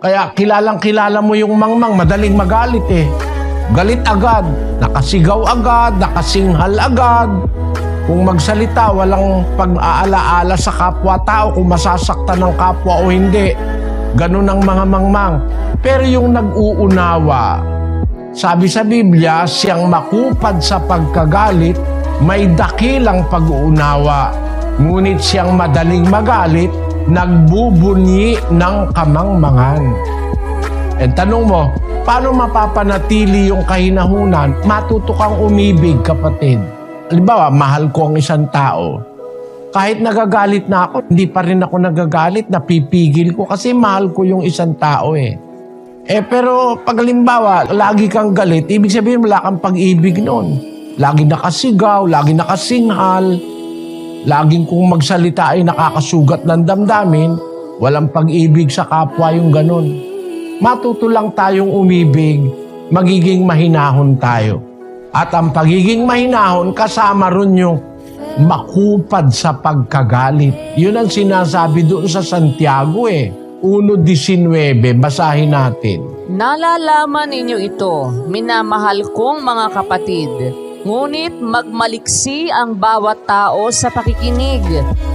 Kaya kilalang-kilala mo yung mangmang, madaling magalit eh. Galit agad, nakasigaw agad, nakasinghal agad. Kung magsalita, walang pag-aalaala sa kapwa-tao kung masasaktan ng kapwa o hindi. Ganun ang mga mangmang. Pero yung nag-uunawa, sabi sa Biblia, siyang makupad sa pagkagalit, may dakilang pag-uunawa. Ngunit siyang madaling magalit, nagbubunyi ng kamangmangan. And tanong mo, paano mapapanatili yung kahinahunan? Matuto kang umibig, kapatid. Halimbawa, mahal ko ang isang tao. Kahit nagagalit na ako, hindi pa rin ako nagagalit, napipigil ko kasi mahal ko yung isang tao eh. Pero pag halimbawa, lagi kang galit, ibig sabihin wala kang pag-ibig noon. Lagi nakasigaw, lagi nakasinghal, laging kung magsalita ay nakakasugat ng damdamin, walang pag-ibig sa kapwa yung ganun. Matuto lang tayong umibig, magiging mahinahon tayo. At ang pagiging mahinahon, kasama ron yung makupad sa pagkagalit. Yun ang sinasabi doon sa Santiago 1:19, basahin natin. Nalalaman ninyo ito, minamahal kong mga kapatid. Ngunit magmaliksi ang bawat tao sa pakikinig,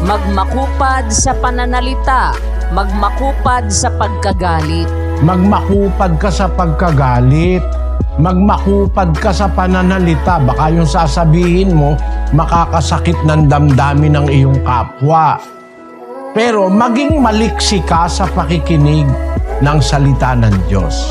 magmakupad sa pananalita, magmakupad sa pagkagalit. Magmakupad ka sa pagkagalit, magmakupad ka sa pananalita. Baka yung sasabihin mo, makakasakit ng damdamin ng iyong kapwa. Pero maging maliksi ka sa pakikinig ng salita ng Diyos.